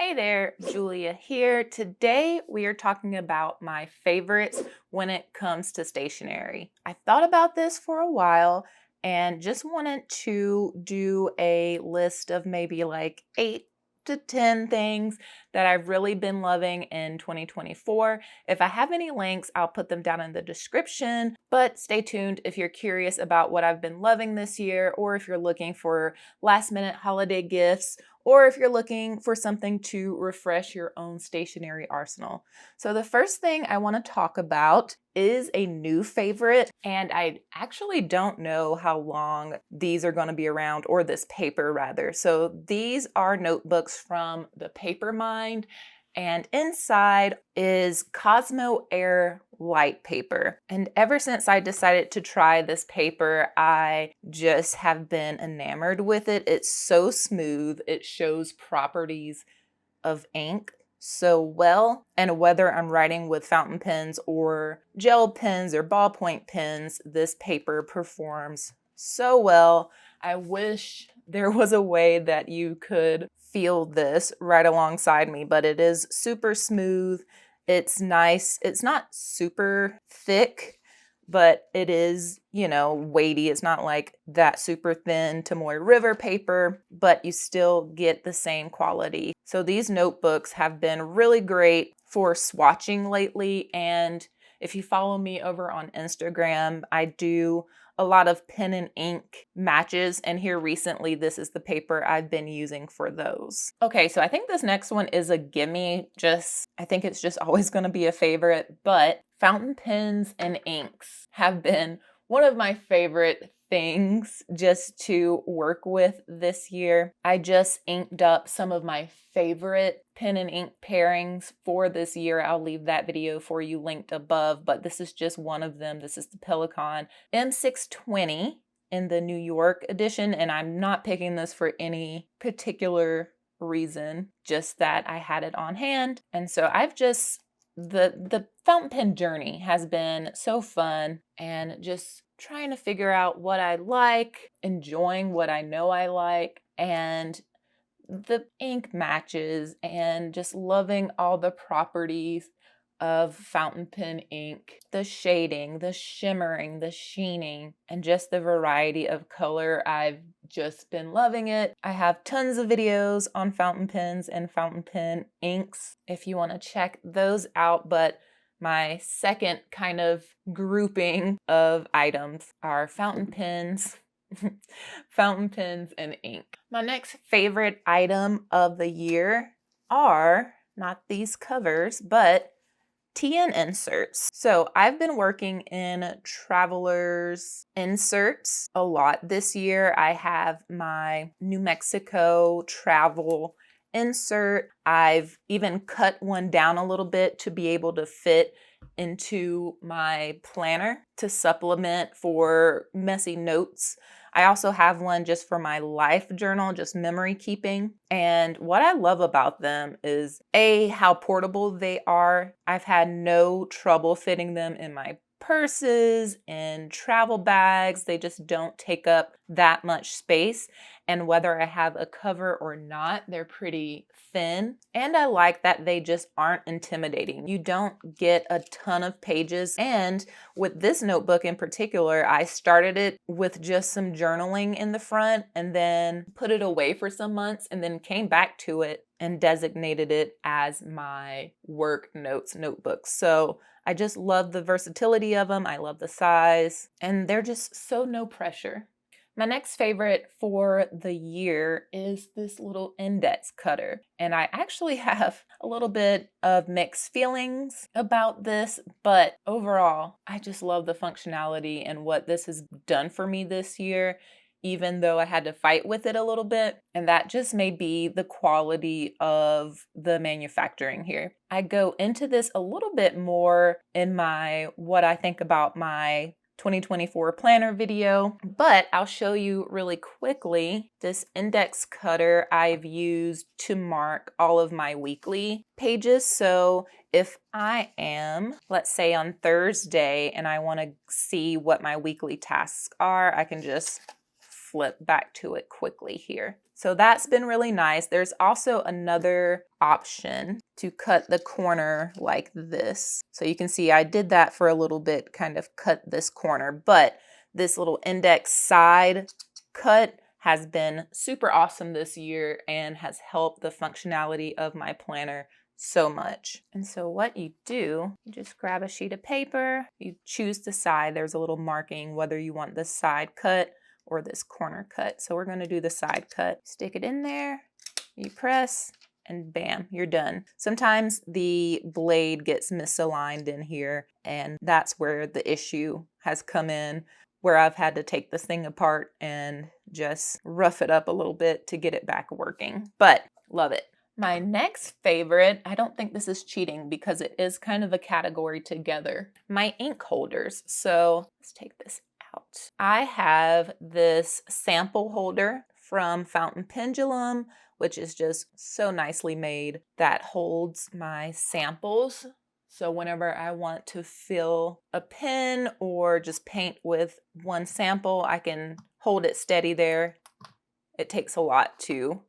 Hey there, Julia here. Today we are talking about my favorites when it comes to stationery. I thought about this for a while and just wanted to do a list of maybe like 8 to 10 things that I've really been loving in 2024. If I have any links, I'll put them down in the description, but stay tuned if you're curious about what I've been loving this year, or if you're looking for last minute holiday gifts, or if you're looking for something to refresh your own stationery arsenal. So the first thing I want to talk about is a new favorite, and I actually don't know how long these are going to be around, or this paper rather. So these are notebooks from the Paper Mind, and inside is Cosmo Air light paper. And ever since I decided to try this paper, I just have been enamored with it. It's so smooth. It shows properties of ink so well. And whether I'm writing with fountain pens or gel pens or ballpoint pens, this paper performs so well. I wish there was a way that you could feel this right alongside me, but it is super smooth. It's nice. It's not super thick, but it is, weighty. It's not like that super thin Tomoe River paper, but you still get the same quality. So these notebooks have been really great for swatching lately. And if you follow me over on Instagram, I do a lot of pen and ink matches, and here recently, this is the paper I've been using for those. Okay, so I think this next one is a gimme. I think it's just always going to be a favorite, but fountain pens and inks have been one of my favorite things just to work with this year. I just inked up some of my favorite pen and ink pairings for this year. I'll leave that video for you linked above, but this is just one of them. This is the Pelikan M620 in the New York edition, and I'm not picking this for any particular reason, just that I had it on hand. And so the fountain pen journey has been so fun, and just trying to figure out what I like, enjoying what I know I like, and the ink matches, and just loving all the properties of fountain pen ink, the shading, the shimmering, the sheening, and just the variety of color. I've just been loving it. I have tons of videos on fountain pens and fountain pen inks if you want to check those out, but my second kind of grouping of items are fountain pens, fountain pens, and ink. My next favorite item of the year are not these covers, but TN inserts. So I've been working in Traveler's inserts a lot this year. I have my New Mexico travel insert. I've even cut one down a little bit to be able to fit into my planner to supplement for messy notes. I also have one just for my life journal, just memory keeping. And what I love about them is how portable they are. I've had no trouble fitting them in my purses and travel bags. They just don't take up that much space. And whether I have a cover or not, they're pretty thin. And I like that they just aren't intimidating. You don't get a ton of pages. And with this notebook in particular, I started it with just some journaling in the front and then put it away for some months and then came back to it and designated it as my work notes notebook. So I just love the versatility of them. I love the size, and they're just so no pressure. My next favorite for the year is this little index cutter. And I actually have a little bit of mixed feelings about this, but overall, I just love the functionality and what this has done for me this year, even though I had to fight with it a little bit. And that just may be the quality of the manufacturing here. I go into this a little bit more in what I think about my 2024 planner video, but I'll show you really quickly this index cutter I've used to mark all of my weekly pages. So if I am, let's say on Thursday, and I want to see what my weekly tasks are, I can just flip back to it quickly here. So that's been really nice. There's also another option to cut the corner like this. So you can see I did that for a little bit, kind of cut this corner, but this little index side cut has been super awesome this year and has helped the functionality of my planner so much. And so what you do, you just grab a sheet of paper, you choose the side. There's a little marking whether you want this side cut or this corner cut. So we're going to do the side cut. Stick it in there, you press, and bam, you're done. Sometimes the blade gets misaligned in here, and that's where the issue has come in, where I've had to take this thing apart and just rough it up a little bit to get it back working. But love it. My next favorite, I don't think this is cheating because it is kind of a category together, my ink holders. So let's take this out. I have this sample holder from Fountain Pendulum, which is just so nicely made, that holds my samples. So whenever I want to fill a pen or just paint with one sample, I can hold it steady there. It takes a lot to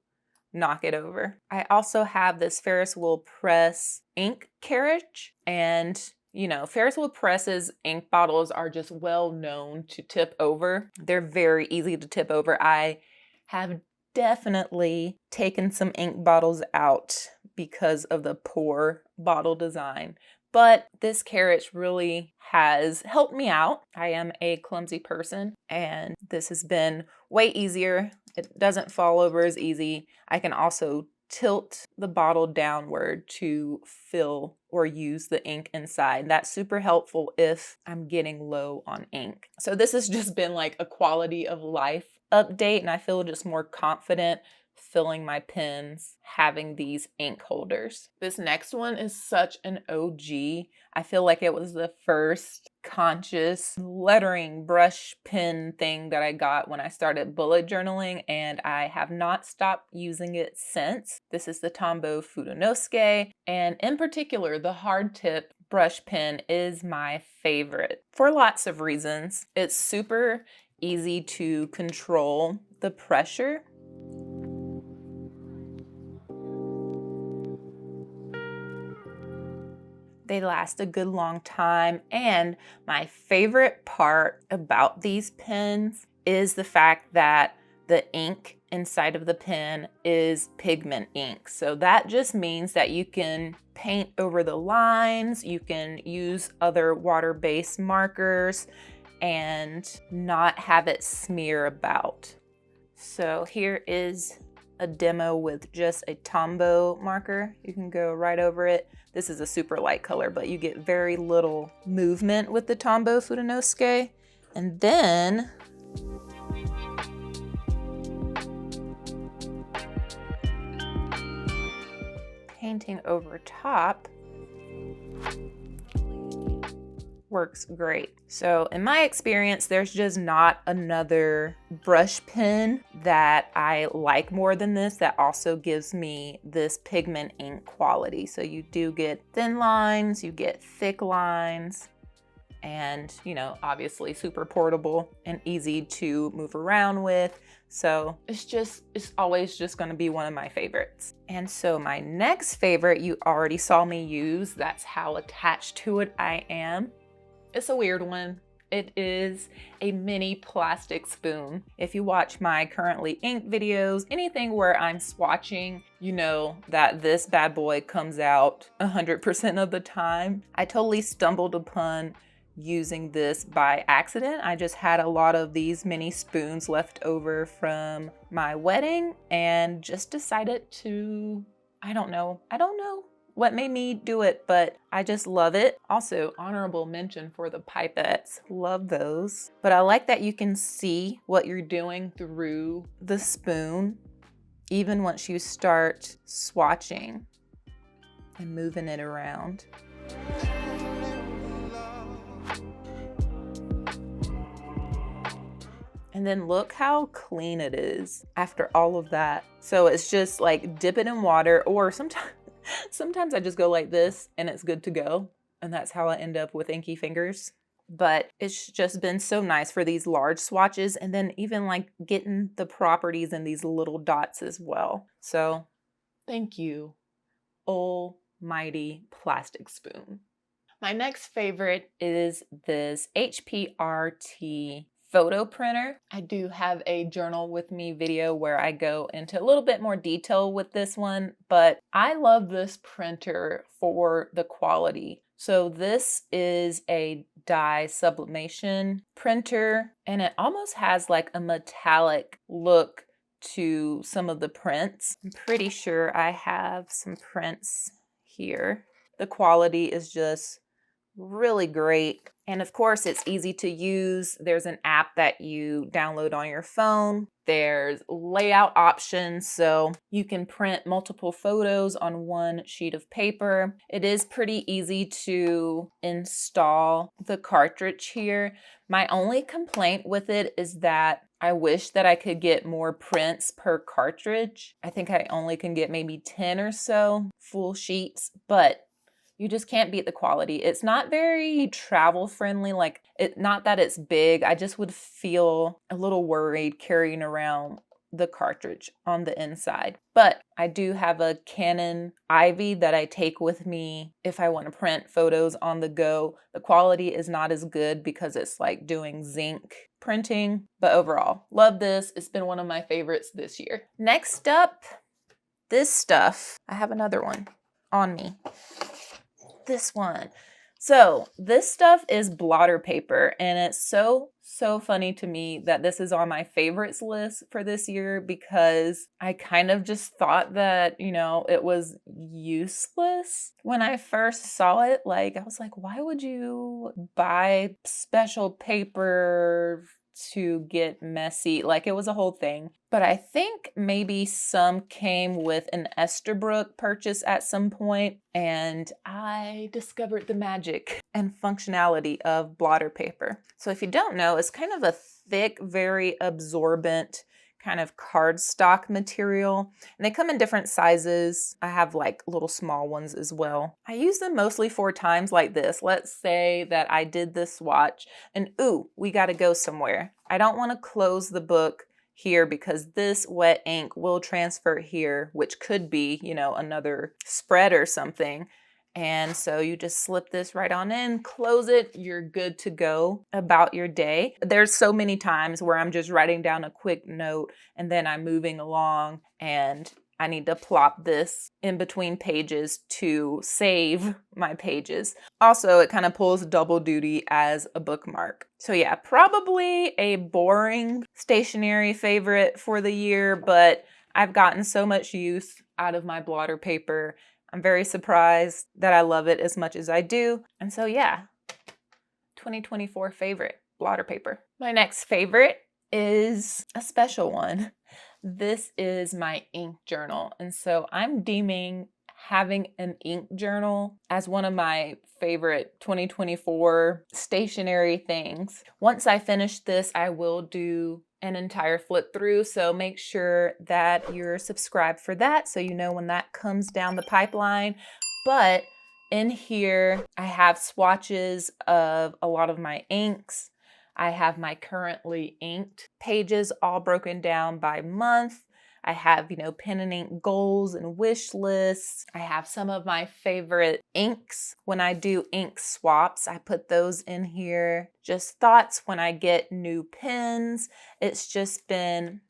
knock it over. I also have this Ferris wheel press ink carriage, and you know, Ferris wheel presses ink bottles are just well known to tip over. They're very easy to tip over. I have definitely taken some ink bottles out because of the poor bottle design. But this carriage really has helped me out. I am a clumsy person, and this has been way easier. It doesn't fall over as easy. I can also tilt the bottle downward to fill or use the ink inside. That's super helpful if I'm getting low on ink. So this has just been like a quality of life update, and I feel just more confident filling my pens having these ink holders. This next one is such an OG. I feel like it was the first conscious lettering brush pen thing that I got when I started bullet journaling, and I have not stopped using it since. This is the Tombow Fudenosuke, and in particular, the hard tip brush pen is my favorite for lots of reasons. It's super easy to control the pressure. They last a good long time, and my favorite part about these pens is the fact that the ink inside of the pen is pigment ink. So that just means that you can paint over the lines, you can use other water-based markers, and not have it smear about. So here is a demo with just a Tombow marker. You can go right over it. This is a super light color, but you get very little movement with the Tombow Fudenosuke. And then painting over top works great. So in my experience, there's just not another brush pen that I like more than this that also gives me this pigment ink quality. So you do get thin lines, you get thick lines, and you know, obviously super portable and easy to move around with. So it's always just going to be one of my favorites. And so my next favorite, you already saw me use. That's how attached to it I am. It's a weird one. It is a mini plastic spoon. If you watch my currently inked videos, anything where I'm swatching, you know that this bad boy comes out 100% of the time. I totally stumbled upon using this by accident. I just had a lot of these mini spoons left over from my wedding and just decided to, I don't know what made me do it, but I just love it. Also, honorable mention for the pipettes. Love those. But I like that you can see what you're doing through the spoon, even once you start swatching and moving it around. And then look how clean it is after all of that. So it's just like dip it in water, or sometimes I just go like this and it's good to go. And that's how I end up with inky fingers. but it's just been so nice for these large swatches, and then even like getting the properties in these little dots as well. So thank you, almighty plastic spoon. My next favorite is this HPRT photo printer. I do have a journal with me video where I go into a little bit more detail with this one, but I love this printer for the quality. So this is a dye sublimation printer, and it almost has like a metallic look to some of the prints. I'm pretty sure I have some prints here. The quality is just really great. And of course, it's easy to use. There's an app that you download on your phone. There's layout options, so you can print multiple photos on one sheet of paper. It is pretty easy to install the cartridge here. My only complaint with it is that I wish that I could get more prints per cartridge. I think I only can get maybe 10 or so full sheets, but you just can't beat the quality. It's not very travel friendly, like not that it's big. I just would feel a little worried carrying around the cartridge on the inside. But I do have a Canon Ivy that I take with me if I want to print photos on the go. The quality is not as good because it's like doing zinc printing, but overall, love this. It's been one of my favorites this year. Next up, this stuff. I have another one on me. This one. So this stuff is blotter paper, and it's so funny to me that this is on my favorites list for this year, because I kind of just thought that, you know, it was useless when I first saw it. Like, I was like, why would you buy special paper to get messy? Like, it was a whole thing. But I think maybe some came with an Esterbrook purchase at some point, and I discovered the magic and functionality of blotter paper. So if you don't know, it's kind of a thick, very absorbent kind of cardstock material, and they come in different sizes. I have like little small ones as well. I use them mostly for times like this. Let's say that I did this swatch and ooh, we got to go somewhere. I don't want to close the book here because this wet ink will transfer here, which could be, you know, another spread or something. And so you just slip this right on in, close it, you're good to go about your day. There's so many times where I'm just writing down a quick note and then I'm moving along and I need to plop this in between pages to save my pages. Also, it kind of pulls double duty as a bookmark. So yeah, probably a boring stationery favorite for the year, but I've gotten so much use out of my blotter paper. I'm very surprised that I love it as much as I do. And so yeah, 2024 favorite, blotter paper. My next favorite is a special one. This is my ink journal. And so I'm deeming having an ink journal as one of my favorite 2024 stationery things. Once I finish this, I will do an entire flip through, so make sure that you're subscribed for that so you know when that comes down the pipeline. But in here, I have swatches of a lot of my inks. I have my currently inked pages all broken down by month. I have, you know, pen and ink goals and wish lists. I have some of my favorite inks. When I do ink swaps, I put those in here. Just thoughts when I get new pens. It's just been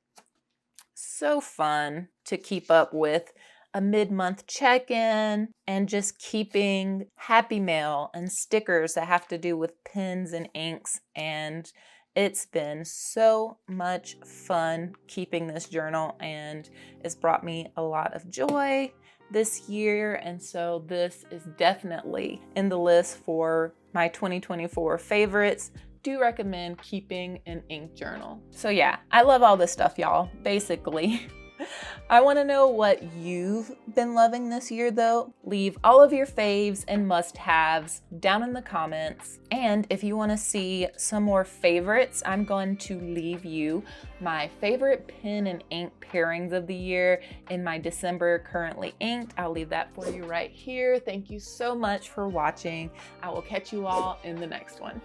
so fun to keep up with a mid-month check-in and just keeping happy mail and stickers that have to do with pens and inks, and it's been so much fun keeping this journal, and it's brought me a lot of joy this year. And so this is definitely in the list for my 2024 favorites. Do recommend keeping an ink journal. So yeah, I love all this stuff, y'all, basically. I want to know what you've been loving this year though. Leave all of your faves and must-haves down in the comments. And if you want to see some more favorites, I'm going to leave you my favorite pen and ink pairings of the year in my December currently inked. I'll leave that for you right here. Thank you so much for watching. I will catch you all in the next one.